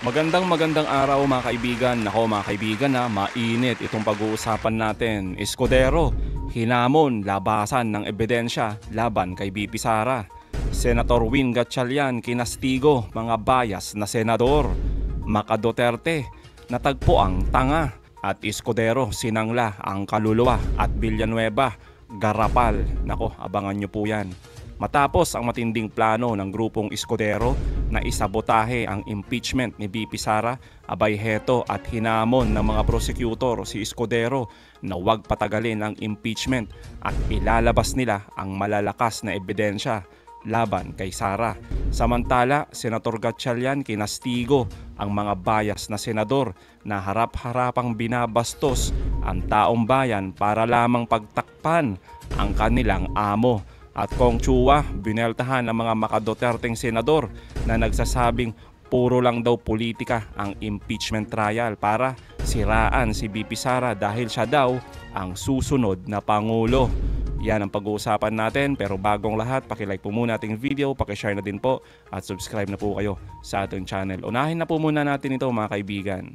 Magandang araw mga kaibigan. Nako mga kaibigan mainit itong pag-uusapan natin. Escudero, hinamon, labasan ng ebidensya laban kay BP Sara. Senator Win Gatchalian, kinastigo, mga bias na senador. Maca Duterte, natagpo ang tanga. At Escudero, sinangla ang kaluluwa. At Villanueva, garapal. Nako, abangan nyo po yan. Matapos ang matinding plano ng grupong Escudero na isabotahe ang impeachment ni BP Sara, abay heto at hinamon ng mga prosecutor si Escudero na huwag patagalin ang impeachment at ilalabas nila ang malalakas na ebidensya laban kay Sara. Samantala, Senator Gatchalian kinastigo ang mga bias na senador na harap-harapang binabastos ang taong bayan para lamang pagtakpan ang kanilang amo. At Kong Chua, bineltahan ang mga Maca Duterteng senador na nagsasabing puro lang daw politika ang impeachment trial para siraan si BP Sara dahil siya daw ang susunod na Pangulo. Yan ang pag-uusapan natin, pero bagong lahat, pakilike po muna ating video, pakishare na din po at subscribe na po kayo sa ating channel. Unahin na po muna natin ito mga kaibigan.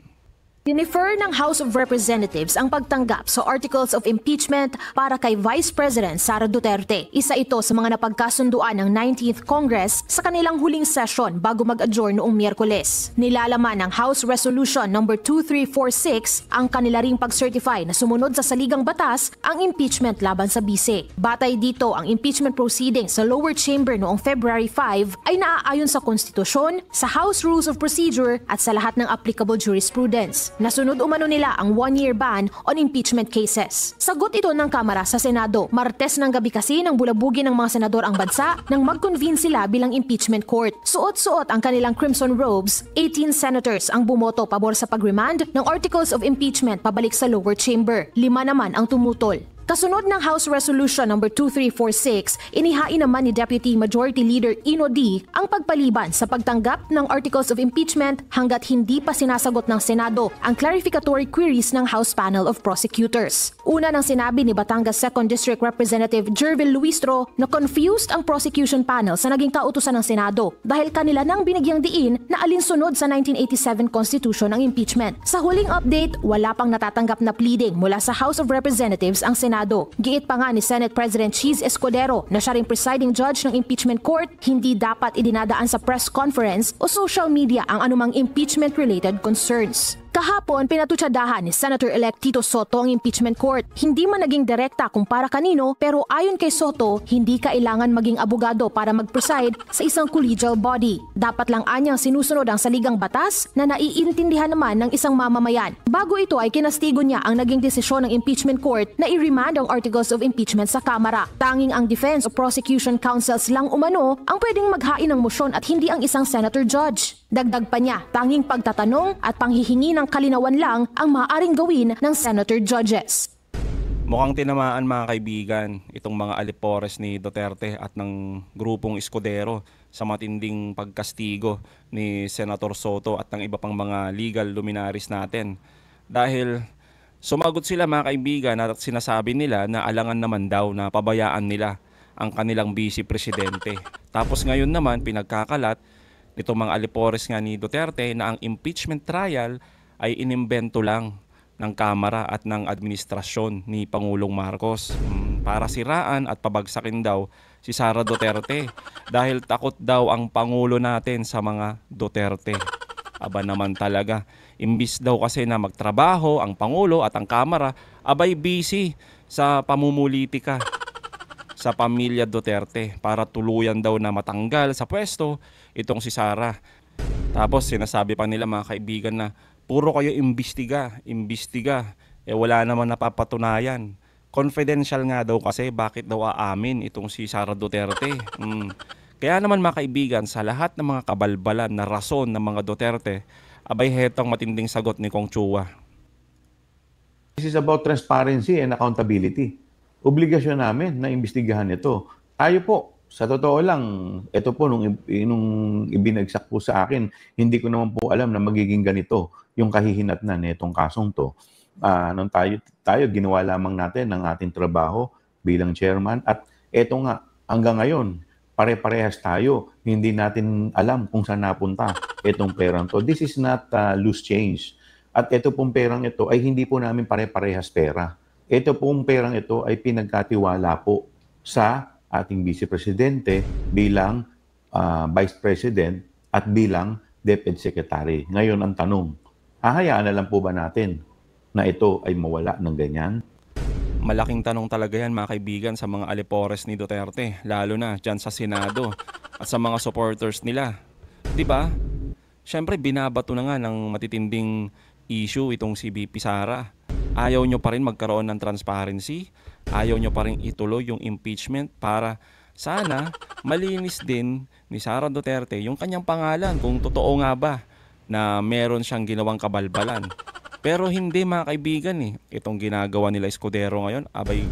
Dinifer ng House of Representatives ang pagtanggap sa Articles of Impeachment para kay Vice President Sara Duterte. Isa ito sa mga napagkasunduan ng 19th Congress sa kanilang huling session bago mag-adjourn noong Miyerkules. Nilalaman ng House Resolution No. 2346 ang kanila ring pag-certify na sumunod sa saligang batas ang impeachment laban sa bise. Batay dito, ang impeachment proceedings sa lower chamber noong February 5 ay naaayon sa konstitusyon, sa House Rules of Procedure at sa lahat ng applicable jurisprudence. Nasunod umano nila ang 1-year ban on impeachment cases. Sagot ito ng Kamara sa Senado. Martes ng gabi kasi nang bulabugin ng mga senador ang bansa nang mag-convene sila bilang impeachment court. Suot-suot ang kanilang crimson robes, 18 senators ang bumoto pabor sa pag-remand ng Articles of Impeachment pabalik sa lower chamber. 5 naman ang tumutol. Kasunod ng House Resolution No. 2346, inihain naman ni Deputy Majority Leader Ino D. ang pagpaliban sa pagtanggap ng Articles of Impeachment hanggat hindi pa sinasagot ng Senado ang clarificatory queries ng House Panel of Prosecutors. Una nang sinabi ni Batangas 2nd District Representative Jervil Luistro na confused ang prosecution panel sa naging kautusan ng Senado dahil kanila nang binigyang diin na alinsunod sa 1987 Constitution ang impeachment. Sa huling update, wala pang natatanggap na pleading mula sa House of Representatives ang Senado. Giit pa nga ni Senate President Cheese Escudero na siya ring presiding judge ng impeachment court, hindi dapat idinadaan sa press conference o social media ang anumang impeachment-related concerns. Kahapon, pinatutsadahan ni Senator-elect Tito Soto ang impeachment court. Hindi man naging direkta kung para kanino, pero ayon kay Soto, hindi kailangan maging abogado para mag-preside sa isang collegial body. Dapat lang anyang sinusunod ang saligang batas na naiintindihan naman ng isang mamamayan. Bago ito ay kinastigo niya ang naging desisyon ng impeachment court na i-remand ang Articles of Impeachment sa Kamara. Tanging ang defense o prosecution counsels lang umano ang pwedeng maghain ng motion at hindi ang isang senator judge. Dagdag pa niya, tanging pagtatanong at panghihingi ng kalinawan lang ang maaaring gawin ng senator judges. Mukhang tinamaan mga kaibigan itong mga alipores ni Duterte at ng grupong Escudero sa matinding pagkastigo ni Senator Soto at ng iba pang mga legal luminaries natin. Dahil sumagot sila mga kaibigan at sinasabi nila na alangan naman daw na pabayaan nila ang kanilang vice presidente. Tapos ngayon naman pinagkakalat itong mga alipores nga ni Duterte na ang impeachment trial ay inimbento lang ng Kamara at ng administrasyon ni Pangulong Marcos para siraan at pabagsakin daw si Sara Duterte dahil takot daw ang Pangulo natin sa mga Duterte. Aba naman talaga, imbis daw kasi na magtrabaho ang Pangulo at ang Kamara, abay busy sa pamumulitika sa pamilya Duterte para tuluyan daw na matanggal sa pwesto itong si Sara. Tapos sinasabi pa nila mga kaibigan na puro kayo imbestiga. Wala naman napapatunayan. Confidential nga daw kasi bakit daw aamin itong si Sara Duterte. Kaya naman mga kaibigan, sa lahat ng mga kabalbalan na rason ng mga Duterte, abay hetong matinding sagot ni Kong Chua. This is about transparency and accountability. Obligasyon namin na imbestigahan ito. Tayo po, sa totoo lang, ito po nung ibinagsak po sa akin, hindi ko naman po alam na magiging ganito yung kahihinatnan nitong kasong to. Nung tayo ginawa lamang natin ng ating trabaho bilang chairman at eto nga, hanggang ngayon, pare-parehas tayo. Hindi natin alam kung saan napunta itong perang to. This is not loose change. At ito pong perang ito ay hindi po namin pare-parehas pera. Ito pong perang ito ay pinagkatiwala po sa ating Vice Presidente bilang Vice President at bilang DepEd Secretary. Ngayon ang tanong, hahayaan na lang po ba natin na ito ay mawala ng ganyan? Malaking tanong talaga yan mga kaibigan sa mga alipores ni Duterte, lalo na dyan sa Senado at sa mga supporters nila. 'Di ba? Siyempre binabato na nga ng matitinding issue itong si VP Sara. Ayaw nyo pa rin magkaroon ng transparency, ayaw nyo pa rin ituloy yung impeachment para sana malinis din ni Sara Duterte yung kanyang pangalan kung totoo nga ba na meron siyang ginawang kabalbalan. Pero hindi mga kaibigan itong ginagawa nila Escudero ngayon, abay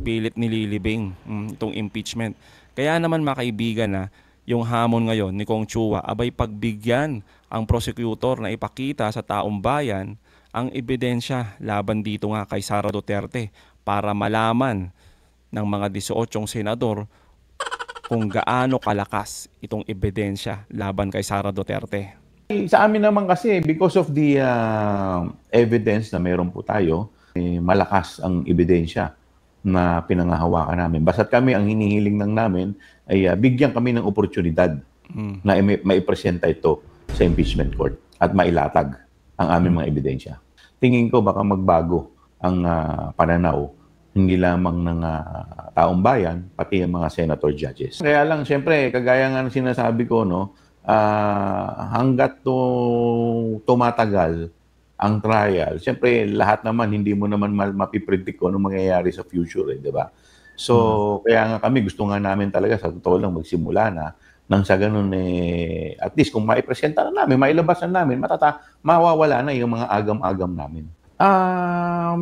pilit nililibing itong impeachment. Kaya naman mga kaibigan yung hamon ngayon ni Kong Chua, abay pagbigyan ang prosecutor na ipakita sa taong bayan ang ebidensya laban dito nga kay Sara Duterte para malaman ng mga 18 senador kung gaano kalakas itong ebidensya laban kay Sara Duterte. Sa amin naman kasi, because of the evidence na meron po tayo, malakas ang ebidensya na pinangahawakan namin. Basta't kami, ang hinihiling lang namin ay bigyan kami ng oportunidad na maipresenta ito sa impeachment court at mailatag ang aming mga ebidensya. Tingin ko baka magbago ang pananaw hindi lamang ng taong bayan, pati ang mga senator judges. Kaya lang, siyempre, kagaya nga ng sinasabi ko, hanggat tumatagal ang trial, siyempre lahat naman hindi mo naman mapipredict kung ano mangyayari sa future, di ba? So, kaya nga kami gusto nga namin talaga sa totoo lang magsimula na nang sa ganun at least kung maipresenta na namin, mailabas na namin, mawawala na yung mga agam-agam namin.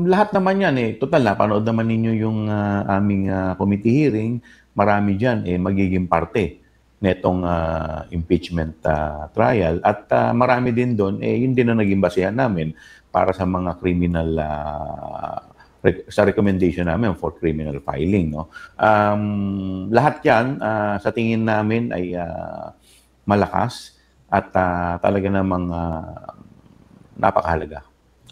Lahat naman yan total napanood naman ninyo yung aming committee hearing, marami diyan magiging parte netong impeachment trial at marami din doon yun din na naging basehan namin para sa mga criminal sa recommendation namin for criminal filing, no. Lahat 'yan sa tingin namin ay malakas at talaga namang napakahalaga.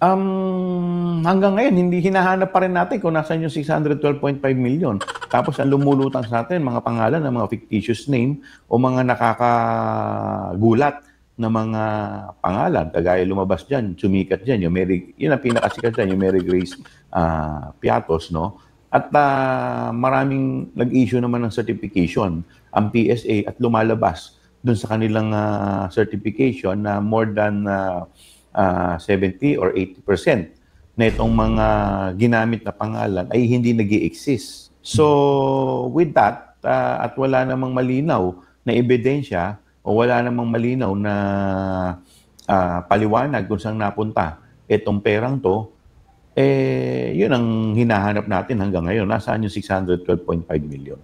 Hanggang ngayon, hindi hinahanap pa rin natin kung nasaan yung 612.5 million. Tapos ang lumulutang sa atin, mga pangalan ng mga fictitious name o mga nakakagulat na mga pangalan. Kagaya lumabas dyan, sumikat dyan, yun ang pinakasikat dyan, yung Mary Grace Piatos, no? At maraming nag-issue naman ng certification ang PSA at lumalabas dun sa kanilang certification na more than 70 or 80% na itong mga ginamit na pangalan ay hindi nag-i-exist. So, with that, at wala namang malinaw na ebidensya o wala namang malinaw na paliwanag kung saan napunta itong perang to, yun ang hinahanap natin hanggang ngayon. Nasaan yung 612.5 million?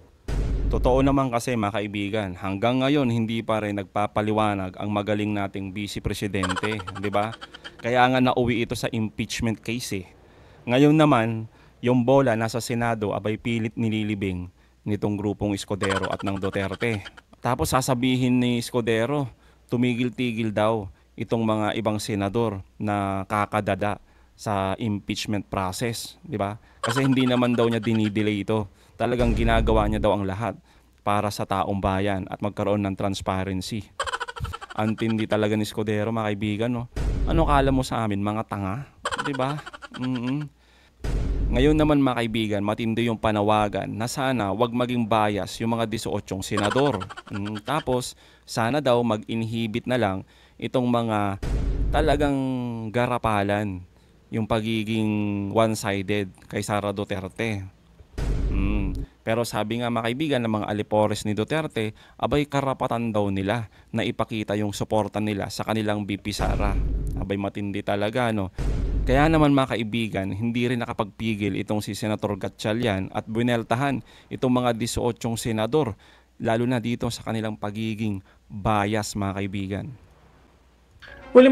Totoo naman kasi mga kaibigan, hanggang ngayon hindi pa rin nagpapaliwanag ang magaling nating Vice Presidente, di ba? Kaya nga nauwi ito sa impeachment case. Ngayon naman, yung bola nasa Senado abay pilit nililibing nitong grupong Escudero at ng Duterte. Tapos sasabihin ni Escudero, tumigil-tigil daw itong mga ibang senador na kakadada sa impeachment process, di ba? Kasi hindi naman daw niya dinidelay ito. Talagang ginagawa niya daw ang lahat para sa taong bayan at magkaroon ng transparency. Antindi talaga ni Escudero, mga kaibigan, no? Ano kala mo sa amin, mga tanga? 'Di ba? Ngayon naman mga kaibigan, matindi yung panawagan na sana wag maging bias yung mga 18 senador. Tapos sana daw mag-inhibit na lang itong mga talagang garapalan, yung pagiging one-sided kay Sara Duterte. Pero sabi nga mga kaibigan ng mga alipores ni Duterte, abay karapatan daw nila na ipakita yung suporta nila sa kanilang VP Sara. Abay matindi talaga, no? Kaya naman mga kaibigan, hindi rin nakapagpigil itong si Senator Gatchalian at buineltahan itong mga 18 senador, lalo na dito sa kanilang pagiging bias mga kaibigan. Well,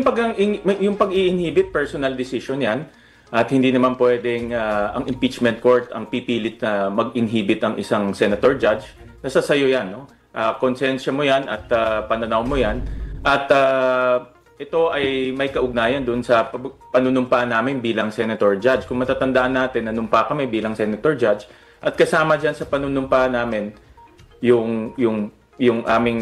yung pag-i-inhibit, personal decision yan. At hindi naman pwedeng ang impeachment court ang pipilit na mag-inhibit ang isang senator judge. Nasa sayo yan, no? konsensya mo yan at pananaw mo yan. At ito ay may kaugnayan doon sa panunumpa namin bilang Senator Judge. Kung matatandaan natin, nanumpa kami bilang Senator Judge at kasama dyan sa panunumpa namin yung aming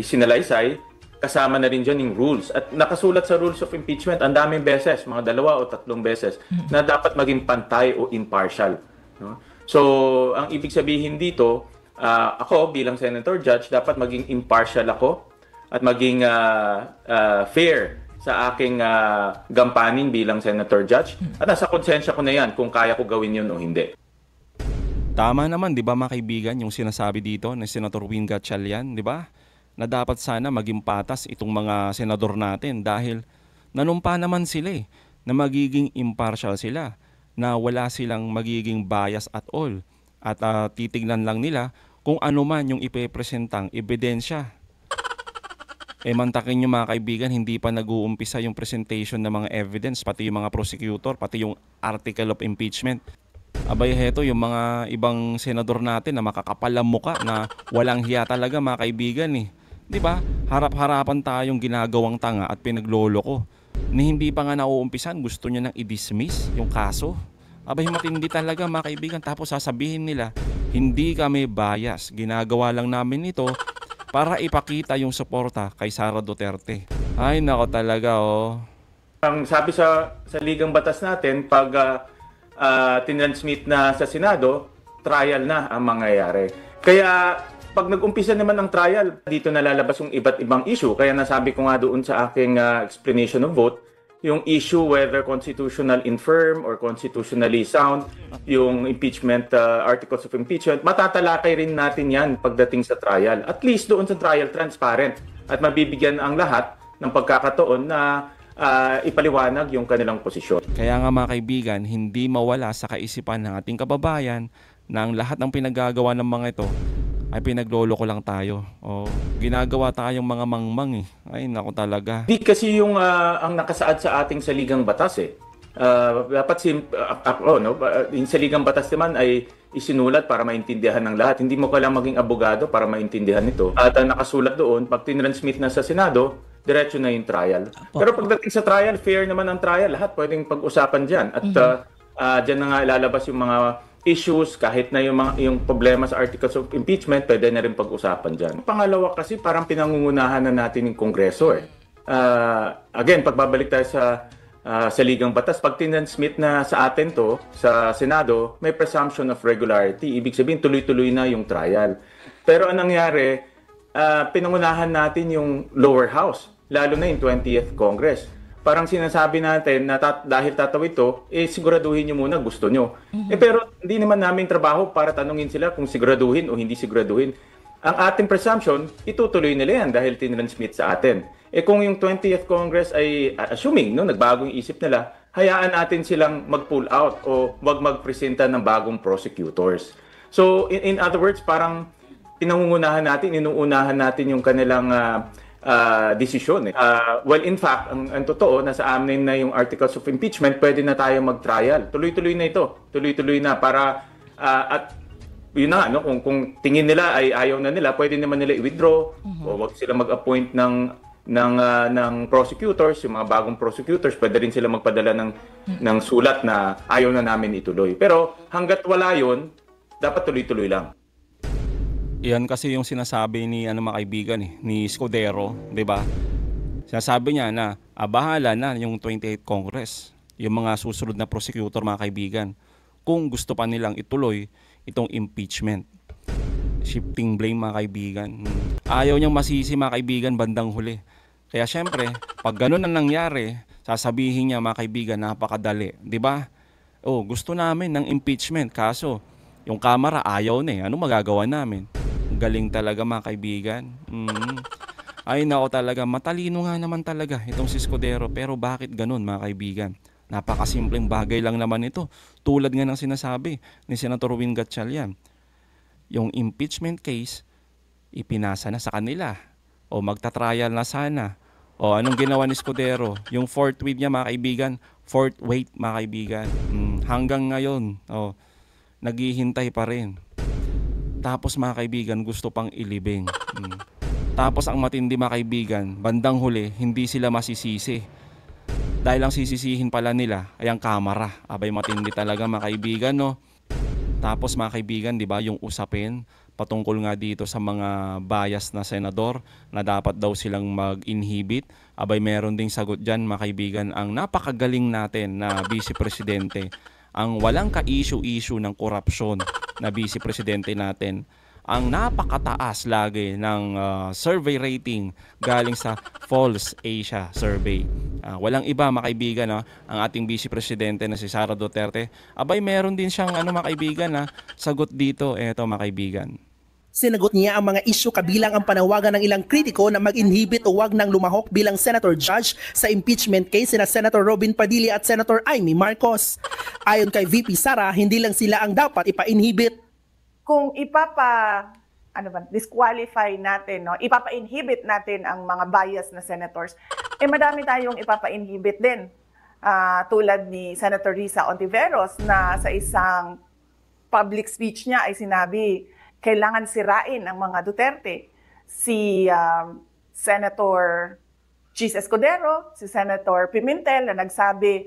isinalaysay, kasama na rin dyan yung rules. At nakasulat sa rules of impeachment, ang daming beses, mga 2 o 3 beses, na dapat maging pantay o impartial. No? So, ang ibig sabihin dito, ako bilang Senator Judge, dapat maging impartial ako at maging fair sa aking gampanin bilang Senator Judge. At nasa konsensya ko na yan kung kaya ko gawin yun o hindi. Tama naman, di ba mga kaibigan, yung sinasabi dito ni Senator Win Gatchalian, di ba? Na dapat sana maging patas itong mga senador natin dahil nanumpa naman sila na magiging impartial sila, na wala silang magiging bias at all. At titignan lang nila kung ano man yung ipepresentang ebidensya. Mantakin nyo mga kaibigan, hindi pa nag-uumpisa yung presentation ng mga evidence, pati yung mga prosecutor, pati yung article of impeachment. Abay, heto yung mga ibang senador natin na makakapal ang muka na walang hiya talaga mga kaibigan eh. 'Di ba? Harap-harapan tayong ginagawang tanga at pinagloloko. Ni hindi pa nga nauumpisan, gusto niya nang i-dismiss yung kaso. Abay, matindi talaga mga kaibigan, tapos sasabihin nila, hindi kami bias, ginagawa lang namin ito para ipakita yung suporta kay Sara Duterte. Ay, nako talaga oh. Ang sabi sa Ligang Batas natin, pag tinransmit na sa Senado, trial na ang mangyayari. Kaya pag nag-umpisa naman ang trial, dito nalalabas yung iba't ibang issue. Kaya nasabi ko nga doon sa aking explanation of vote, yung issue whether constitutional infirm or constitutionally sound, yung impeachment, articles of impeachment, matatalakay rin natin yan pagdating sa trial. At least doon sa trial, transparent. At mabibigyan ang lahat ng pagkakataon na ipaliwanag yung kanilang posisyon. Kaya nga mga kaibigan, hindi mawala sa kaisipan ng ating kababayan na ang lahat ng pinagagawa ng mga ito ay pinagloloko lang tayo. O ginagawa tayong mga mangmang eh. Ay, naku talaga. Di kasi yung ang nakasaad sa ating saligang batas eh. Dapat yung saligang batas naman ay isinulat para maintindihan ng lahat. Hindi mo kailangang maging abogado para maintindihan ito. At nakasulat doon, pag tinransmit na sa Senado, diretso na yung trial. Pero pagdating sa trial, fair naman ang trial. Lahat pwedeng pag-usapan dyan. At dyan na nga ilalabas yung mga issues, kahit na yung problema sa articles of impeachment, pwede na rin pag-usapan dyan. Pangalawa kasi, parang pinangungunahan na natin yung Kongreso eh. Again, pagbabalik tayo sa Ligang Batas, pag tinransmit na sa atin to, sa Senado, may presumption of regularity. Ibig sabihin, tuloy-tuloy na yung trial. Pero anong nangyari, pinangunahan natin yung lower house, lalo na yung 20th Congress. Parang sinasabi natin na dahil tatawid to, siguraduhin nyo muna gusto nyo. Pero hindi naman namin trabaho para tanungin sila kung siguraduhin o hindi siguraduhin. Ang ating presumption, itutuloy nila yan dahil tinransmit sa atin. Kung yung 20th Congress ay assuming, nagbago yung isip nila, hayaan natin silang mag-pull out o wag magpresenta ng bagong prosecutors. So, in other words, parang inuunahan natin yung kanilang desisyon. Well, in fact, ang totoo, nasa amin na yung articles of impeachment, pwede na tayo mag-trial. Tuloy-tuloy na ito. Tuloy-tuloy na para, at yun na, kung tingin nila ay ayaw na nila, pwede naman nila i-withdraw o wag sila mag-appoint ng prosecutors, yung mga bagong prosecutors, pwede rin sila magpadala ng sulat na ayaw na namin ituloy. Pero hanggat wala yun, dapat tuloy-tuloy lang. Yan kasi yung sinasabi ni mga kaibigan ni Escudero, 'di ba? Sinasabi niya na bahala na yung 28th Congress, yung mga susunod na prosecutor mga kaibigan, kung gusto pa nilang ituloy itong impeachment. Shifting blame mga kaibigan. Ayaw niyang masisi mga kaibigan bandang huli. Kaya syempre, pag ganun ang nangyari, sasabihin niya mga kaibigan, napakadali, 'di ba? Oh, gusto namin ng impeachment, kaso yung Kamara ayaw na Ano magagawa namin? Galing talaga mga kaibigan. Ay nako talaga, matalino nga naman talaga itong si Escudero. Pero bakit ganun mga kaibigan? Napakasimpleng bagay lang naman ito. Tulad nga ng sinasabi ni Senator Win Gatchalian. Yung impeachment case, ipinasa na sa kanila. O magta-trial na sana. O anong ginawa ni Escudero? Yung fourth weight niya mga kaibigan, fourth weight mga kaibigan. Hanggang ngayon, naghihintay pa rin. Tapos mga kaibigan, gusto pang ilibing. Tapos ang matindi mga kaibigan, bandang huli, hindi sila masisisi. Dahil ang sisisihin pala nila ay ang kamera. Abay matindi talaga mga kaibigan, no? Tapos mga kaibigan, di ba, yung usapin patungkol nga dito sa mga bias na senador na dapat daw silang mag-inhibit. Abay meron ding sagot dyan mga kaibigan ang napakagaling natin na Vice Presidente. Ang walang ka-issue-issue ng korupsyon na Vice Presidente natin. Ang napakataas lagi ng survey rating galing sa False Asia Survey. Walang iba mga kaibigan, ang ating Vice Presidente na si Sara Duterte. Abay meron din siyang mga kaibigan, sagot dito. Eto mga kaibigan. Sinagot niya ang mga isyu kabilang ang panawagan ng ilang kritiko na mag-inhibit o wag nang lumahok bilang Senator Judge sa impeachment case sina Senator Robin Padilla at Senator Amy Marcos. Ayon kay VP Sara, hindi lang sila ang dapat ipa-inhibit. Kung disqualify natin, no, ipapa-inhibit natin ang mga bias na senators, madami tayong ipapa-inhibit din. Tulad ni Senator Risa Ontiveros na sa isang public speech niya ay sinabi, kailangan sirain ang mga Duterte. Si Senator Chis Escudero, si Senator Pimentel na nagsabi,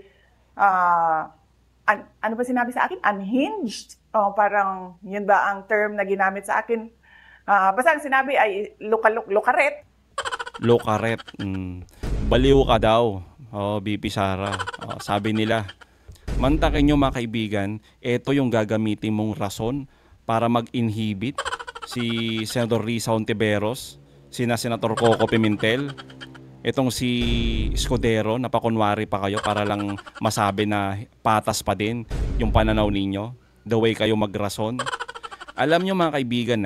ano ba sinabi sa akin? Unhinged. Parang yun ba ang term na ginamit sa akin? Basta ang sinabi ay lukaret. Lukaret. Baliw ka daw. BP Sara. Sabi nila, mantakin nyo mga kaibigan, ito yung gagamitin mong rason para mag-inhibit si Senator Risa Ontiveros, sina Senator Coco Pimentel, itong si Escudero, napakunwari pa kayo para lang masabi na patas pa din yung pananaw ninyo, the way kayo magrason. Alam nyo mga kaibigan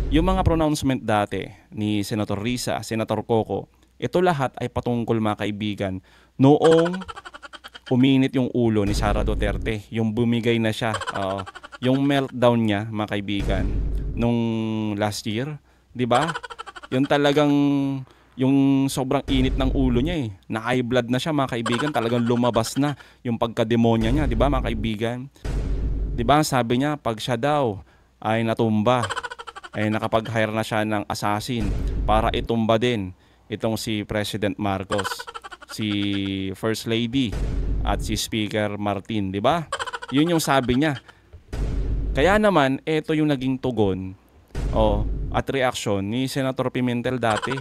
yung mga pronouncement dati ni Senator Risa, Senator Coco, ito lahat ay patungkol mga kaibigan noong uminit yung ulo ni Sara Duterte, yung bumigay na siya, yung meltdown niya mga kaibigan nung last year, 'di ba? Yung talagang yung sobrang init ng ulo niya na high blood na siya mga kaibigan, talagang lumabas na yung pagkademonya niya, 'di ba mga kaibigan? 'Di ba sabi niya pag siya daw ay natumba, ay nakapag-hire na siya ng assassin para itumba din itong si President Marcos, si First Lady at si Speaker Martin, 'di ba? Yun yung sabi niya. Kaya naman, ito yung naging tugon at reaksyon ni Senator Pimentel dati.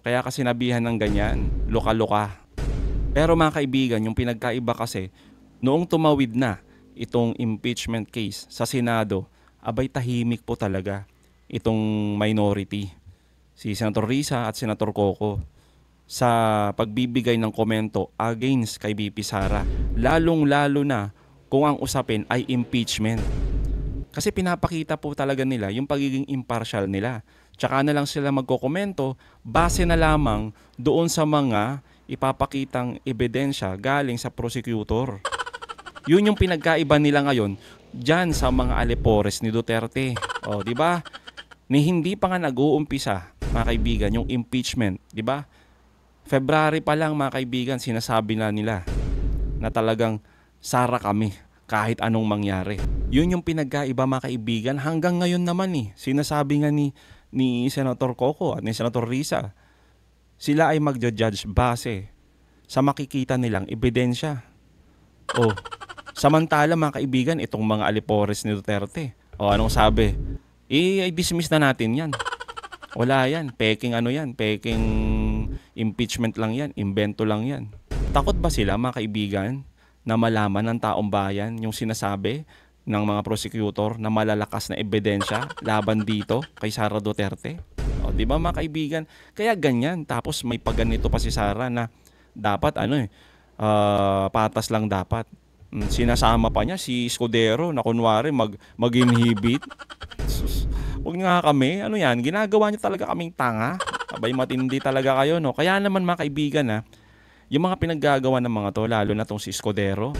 Kaya kasi sinabihan ng ganyan, luka-luka. Pero mga kaibigan, yung pinagkaiba kasi, noong tumawid na itong impeachment case sa Senado, abay tahimik po talaga itong minority, si Senator Risa at Senator Coco, sa pagbibigay ng komento against kay BP Sara. Lalong-lalo na kung ang usapin ay impeachment. Kasi pinapakita po talaga nila yung pagiging impartial nila. Tsaka na lang sila magkokomento base na lamang doon sa mga ipapakitang ebidensya galing sa prosecutor. Yun yung pinagkaiba nila ngayon dyan sa mga alipores ni Duterte. Di ba? Ni hindi pa nga nag-uumpisa, mga kaibigan, yung impeachment. Di ba? February pa lang mga kaibigan, sinasabi na nila na talagang Sara kami kahit anong mangyari. Yun yung pinagkaiba mga kaibigan. Hanggang ngayon naman sinasabi nga ni Senator Coco at ni Senator Risa, sila ay magja-judge base sa makikita nilang ebidensya. Samantala mga kaibigan, itong mga alipores ni Duterte, anong sabi? I-dismiss na natin yan. Wala yan. Peking peking impeachment lang yan. Invento lang yan. Takot ba sila mga kaibigan na malaman ng taong bayan yung sinasabi ng mga prosecutor na malalakas na ebidensya laban dito kay Sara Duterte? Di ba mga kaibigan? Kaya ganyan. Tapos may pagganito pa si Sara na dapat patas lang dapat. Sinasama pa niya si Escudero na kunwari mag-inhibit. Huwag nga kami. Ginagawa niya talaga kaming tanga. Abay matindi talaga kayo, no? Kaya naman mga kaibigan, yung mga pinaggagawa ng mga to, lalo na tong si Escudero,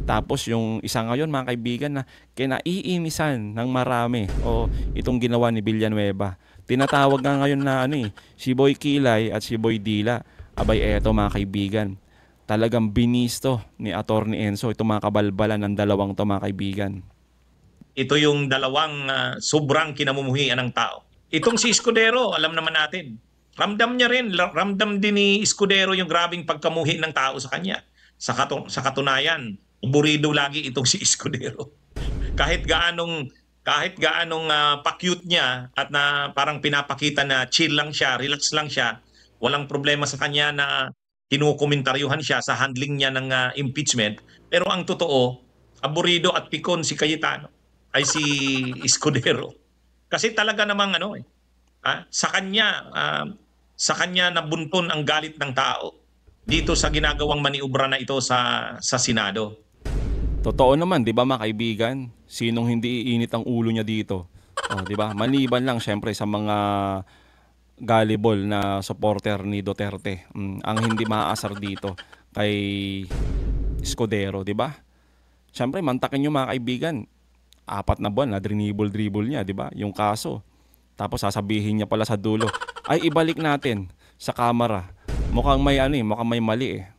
tapos yung isa ngayon mga kaibigan na kinaiinisan ng marami, itong ginawa ni Villanueva. Tinatawag nga ngayon na si Boy Kilay at si Boy Dila. Abay eto mga kaibigan, talagang binisto ni Attorney Enzo itong mga kabalbalan ng dalawang to mga kaibigan. ito yung dalawang sobrang kinamumuhian ng tao. Itong si Escudero, alam naman natin, ramdam niya rin, ramdam din ni Escudero yung grabing pagkamuhi ng tao sa kanya. Sa katunayan, burido lagi itong si Escudero. kahit gaanong pa-cute niya at na parang pinapakita na chill lang siya, relax lang siya, walang problema sa kanya na kinukomentaryuhan siya sa handling niya ng impeachment. Pero ang totoo, aburido at pikon si Cayetano ay si Escudero. Kasi talaga namang sa kanya nabunton ang galit ng tao dito sa ginagawang maniobra na ito sa Senado. Totoo naman, 'di ba mga kaibigan? Sinong hindi iinit ang ulo niya dito? 'Di ba? Maliban lang syempre sa mga gullible na supporter ni Duterte. Ang hindi maaasar dito kay Escudero, 'di ba? Syempre mantakin niyo mga kaibigan. 4 na buwan na dribble niya, 'di ba? Yung kaso. Tapos sasabihin niya pala sa dulo, ay ibalik natin sa kamera. Mukhang may mukhang may mali eh.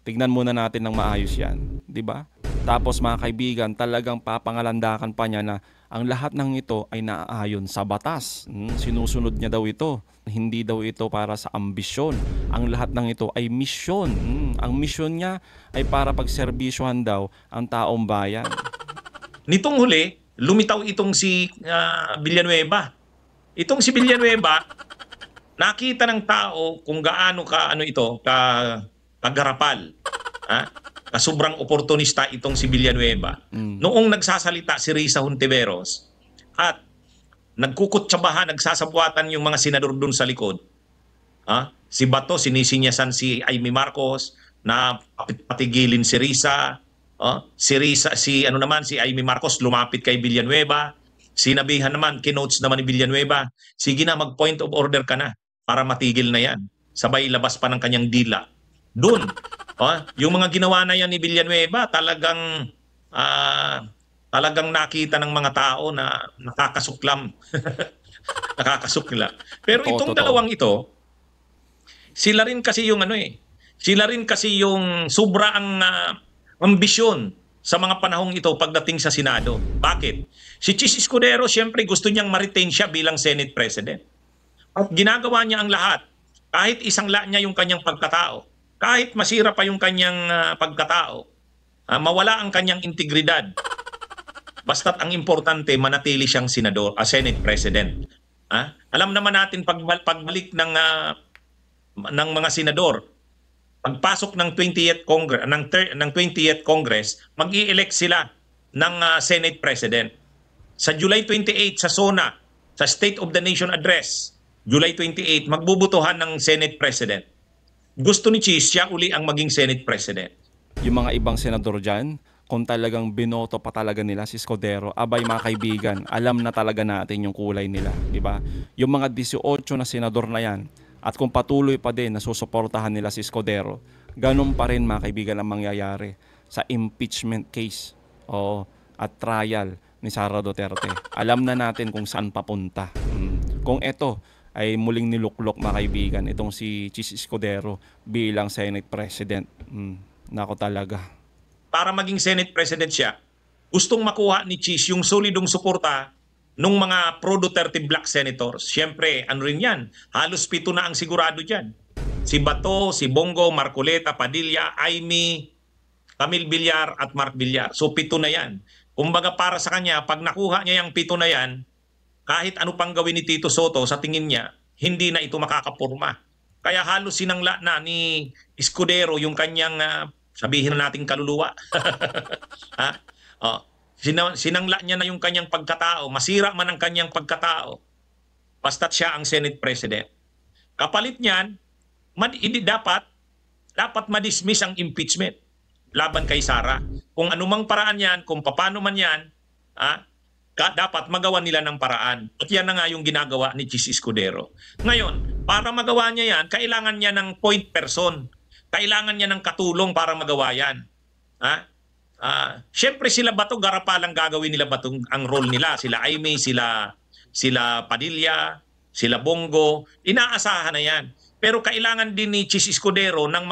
Tignan muna natin ng maayos 'yan, 'di ba? Tapos mga kaibigan, talagang papangalandakan pa niya na ang lahat ng ito ay naaayon sa batas. Sinusunod niya daw ito. Hindi daw ito para sa ambisyon. Ang lahat ng ito ay misyon. Ang misyon niya ay para pagserbisyohan daw ang taong bayan. Nitong huli, lumitaw itong si Villanueva. Itong si Villanueva, nakita ng tao kung gaano kagarapal. Sobrang oportunista itong si Villanueva. Noong nagsasalita si Risa Hontiveros at nagkukutsabahan, nagsasabuatan yung mga senador dun sa likod. Si Bato, sinisinyasan si Amy Marcos na patigilin si Risa. Si Amy Marcos lumapit kay Villanueva. Sinabihan naman, kinotes naman ni Villanueva, sige na, mag-point of order ka na para matigil na yan. Sabay labas pa ng kanyang dila. Doon, yung mga ginawa na yan ni Villanueva, talagang nakita ng mga tao na nakakasuklam. Nakakasuklam. Pero itong dalawang ito, sila rin kasi yung sobra ang ambisyon sa mga panahong ito pagdating sa Senado. Bakit? Si Chis Escudero, siyempre gusto niyang ma-retain siya bilang Senate President. At ginagawa niya ang lahat, kahit isangla niya yung kanyang pagkatao, kahit masira pa yung kanyang pagkatao, mawala ang kanyang integridad. Basta't ang importante, manatili siyang Senate President. Alam naman natin pagbalik ng mga senador, pagpasok ng 20th Congress, ng 20th Congress, mag-i-elect sila ng Senate President. Sa July 28 sa SONA, sa State of the Nation Address, July 28, magbubutuhan ng Senate President. Gusto ni Chis, siya uli ang maging Senate President. Yung mga ibang senador dyan, kung talagang binoto pa talaga nila si Escudero, abay mga kaibigan, alam na talaga natin yung kulay nila, di ba? Yung mga 18 na senador na yan, at kung patuloy pa din na susuportahan nila si Escudero, ganun pa rin mga kaibigan ang mangyayari sa impeachment case at trial ni Sara Duterte. Alam na natin kung saan papunta. Kung ito ay muling niluklok mga kaibigan, itong si Chis Escudero bilang Senate President. Nako talaga. Para maging Senate President siya, gustong makuha ni Chis yung solidong suporta nung mga pro-Duterte black senators. Siyempre, rin yan? Halos 7 na ang sigurado dyan. Si Bato, si Bongo, Marcoleta, Padilla, Amy, Camille Villar at Mark Villar. So 7 na yan. Kumbaga para sa kanya, pag nakuha niya yung 7 na yan, kahit ano pang gawin ni Tito Soto, sa tingin niya, hindi na ito makakapurma. Kaya halos sinangla na ni Escudero yung kanyang, sabihin na nating kaluluwa. Sinangla niya na yung kanyang pagkatao. Masira man ang kanyang pagkatao. Basta't siya ang Senate President. Kapalit niyan, dapat ma-dismiss ang impeachment laban kay Sara. Kung anumang paraan yan, kung paano man yan, dapat magawa nila ng paraan. At yan na nga yung ginagawa ni Chis Escudero. Ngayon, para magawa niya yan, kailangan niya ng point person. Kailangan niya ng katulong para magawa yan. Siyempre sila Bato, garapalang gagawin nila Bato ang role nila. Sila Aimee, sila Padilla, sila Bongo. Inaasahan na yan. Pero kailangan din ni Chis Escudero ng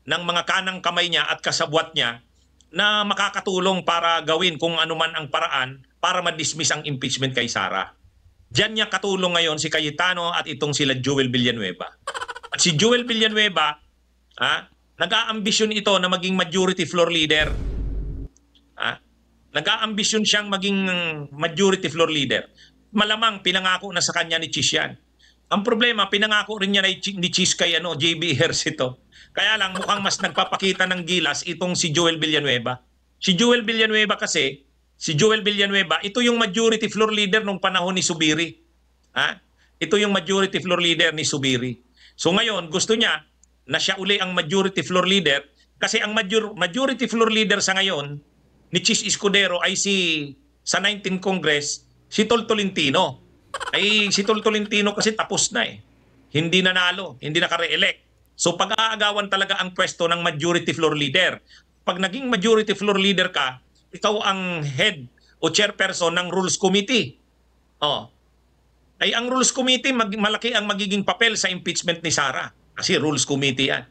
mga kanang kamay niya at kasabwat niya na makakatulong para gawin kung ano man ang paraan para ma-dismiss ang impeachment kay Sara. Diyan niya katulong ngayon si Cayetano at itong sila Joel Villanueva. At si Joel Villanueva, nag-aambisyon ito na maging majority floor leader. Nag-aambisyon siyang maging majority floor leader. Malamang pinangako na sa kanya ni Chis yan. Ang problema, pinangako rin niya ni Chis kay JB Ejercito. Kaya lang mukhang mas nagpapakita ng gilas itong si Joel Villanueva. Si Joel Villanueva, ito yung majority floor leader nung panahon ni Subiri. Ito yung majority floor leader ni Subiri. So ngayon, gusto niya na siya uli ang majority floor leader kasi ang majority floor leader sa ngayon ni Chis Escudero ay sa 19th Congress, si Tol Tolentino. Ay si Tol Tolentino kasi tapos na eh. Hindi nanalo, hindi naka-re-elect. So pag-aagawan talaga ang pwesto ng majority floor leader. Pag naging majority floor leader ka, ikaw ang head o chairperson ng Rules Committee. Ay ang Rules Committee, malaki ang magiging papel sa impeachment ni Sara. Kasi Rules Committee yan.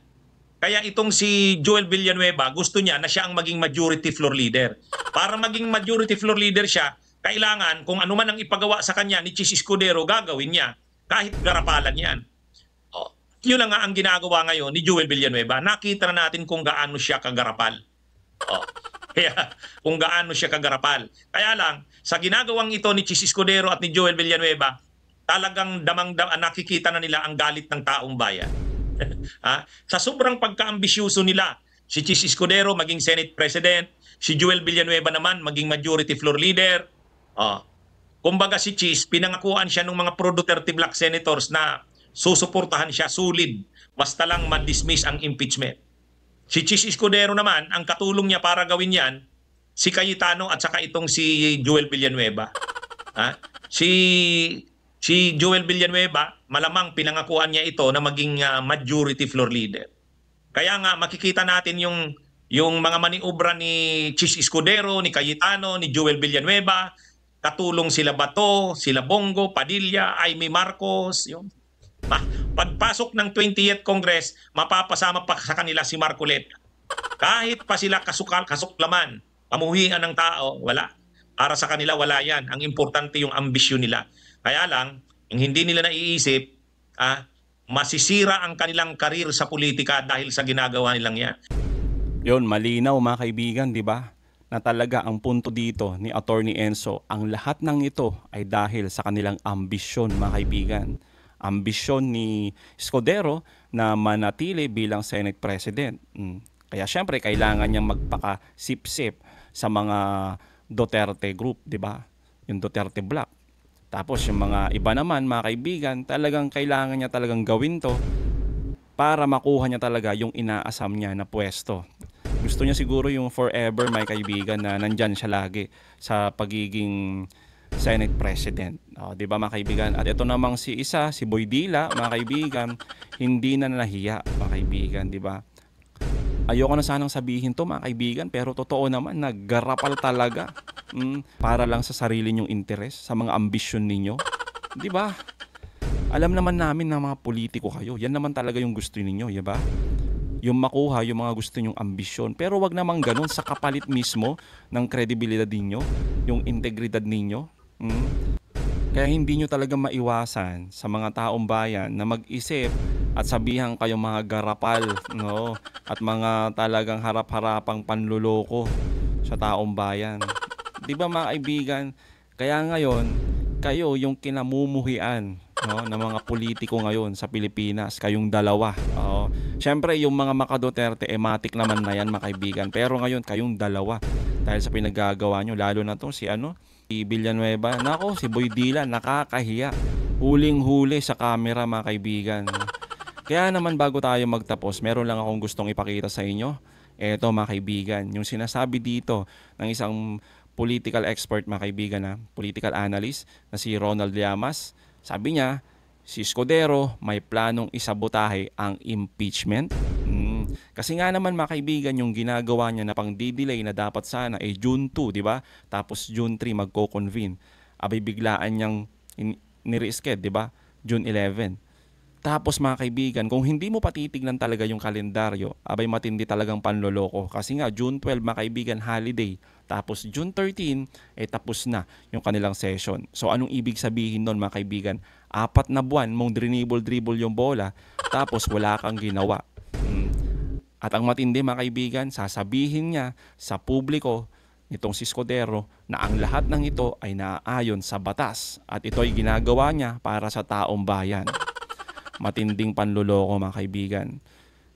Kaya itong si Joel Villanueva, gusto niya na siya ang maging majority floor leader. Para maging majority floor leader siya, kailangan kung ano man ang ipagawa sa kanya ni Chis Escudero, gagawin niya. Kahit garapalan yan. Yun na nga ang ginagawa ngayon ni Joel Villanueva. Nakita na natin kung gaano siya kagarapal. Kaya kung gaano siya kagarapal. Kaya lang, sa ginagawang ito ni Chis Escudero at ni Joel Villanueva, talagang nakikita na nila ang galit ng taong bayan. Sa sobrang pagka-ambisyoso nila, si Chis Escudero maging Senate President, si Joel Villanueva naman maging majority floor leader. Kumbaga si Chis, pinangakuan siya ng mga pro-Duterte Black Senators na susuportahan siya solid, basta lang ma-dismiss ang impeachment. Si Chis Escudero naman, ang katulong niya para gawin yan, si Cayetano at saka itong si Joel Villanueva. Si Joel Villanueva, malamang pinangakuan niya ito na maging majority floor leader. Kaya nga makikita natin yung mga maniobra ni Chis Escudero, ni Cayetano, ni Joel Villanueva, katulong sila Bato, sila Bongo, Padilla, Amy Marcos, yung pagpasok ng 20th Congress, mapapasama pa sa kanila si Marcoleta. Kahit pa sila kasuklaman, pamuhian ng tao, wala. Para sa kanila, wala yan. Ang importante yung ambisyon nila. Kaya lang, yung hindi nila naiisip, masisira ang kanilang karir sa politika dahil sa ginagawa nilang yan. Yun, malinaw mga kaibigan, di ba? Na talaga ang punto dito ni Attorney Enzo, ang lahat ng ito ay dahil sa kanilang ambisyon mga kaibigan. Ambisyon ni Escudero na manatili bilang Senate President. Kaya syempre kailangan niyang magpakasip-sip sa mga Duterte group, di ba? Yung Duterte Block. Tapos yung mga iba naman, mga kaibigan, talagang kailangan niya talagang gawin to para makuha niya talaga yung inaasam niya na pwesto. Gusto niya siguro yung forever, mga kaibigan, na nandyan siya lagi sa pagiging Senate President. Di ba mga kaibigan? At ito namang si Boy Dila, mga kaibigan, hindi na nahiya, mga kaibigan, di ba? Ayoko na sanang sabihin to mga kaibigan, pero totoo naman, naggarapal talaga. Para lang sa sarili nyong interes, sa mga ambisyon ninyo. Di ba? Alam naman namin na mga politiko kayo. Yan naman talaga yung gusto ninyo, di ba? Yung makuha, yung mga gusto nyong ambisyon. Pero wag naman ganun sa kapalit mismo ng kredibilidad ninyo, yung integridad ninyo. Kaya hindi nyo talaga maiwasan sa mga taong bayan na mag-isip at sabihan kayong mga garapal, no? At mga talagang harap-harapang panluloko sa taong bayan. Di ba mga kaibigan? Kaya ngayon, kayo yung kinamumuhian, no, ng mga politiko ngayon sa Pilipinas, kayong dalawa. Siyempre, yung mga maka-Duterte, ematic naman na yan mga kaibigan. Pero ngayon, kayong dalawa. Dahil sa pinagagawa nyo, lalo na to si Villanueva. Nako, si Boy Dila, nakakahiya. Huling-huli sa camera mga kaibigan. Kaya naman bago tayo magtapos, meron lang akong gustong ipakita sa inyo. Eto mga kaibigan, yung sinasabi dito ng isang political expert mga kaibigan, political analyst na si Ronald Llamas. Sabi niya, si Escudero may planong isabotahe ang impeachment. Kasi nga naman mga kaibigan, yung ginagawa niya na pang-delay na dapat sana ay June 2, di ba? Tapos June 3 magko-convene. Abay biglaan niyang ni-reschedule, di ba? June 11. Tapos mga kaibigan, kung hindi mo patitignan talaga yung kalendaryo, abay matindi talagang panloloko. Kasi nga, June 12 mga kaibigan, holiday. Tapos June 13, tapos na yung kanilang session. So anong ibig sabihin nun mga kaibigan? 4 na buwan mong dribble yung bola, tapos wala kang ginawa. At ang matindi mga kaibigan, sasabihin niya sa publiko, nitong si Escudero, na ang lahat ng ito ay naaayon sa batas. At ito ay ginagawa niya para sa taong bayan. Matinding panluloko mga kaibigan.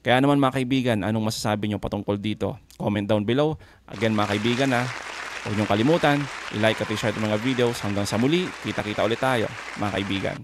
Kaya naman mga kaibigan, anong masasabi nyo patungkol dito? Comment down below. Again mga kaibigan huwag niyong kalimutan, i-like at i-share itong mga videos. Hanggang sa muli, kita-kita ulit tayo mga kaibigan.